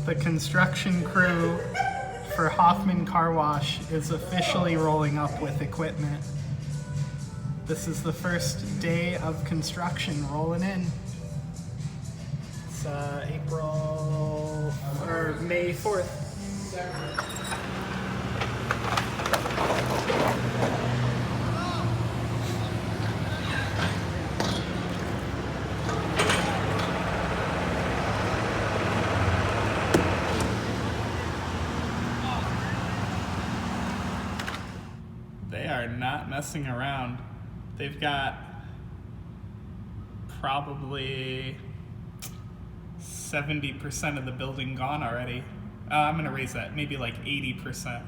The construction crew for Hoffman Carwash is officially rolling up with equipment. This is the first day of construction rolling in. It's May 4th. They are not messing around. They've got probably 70% of the building gone already. I'm gonna raise that, maybe like 80%.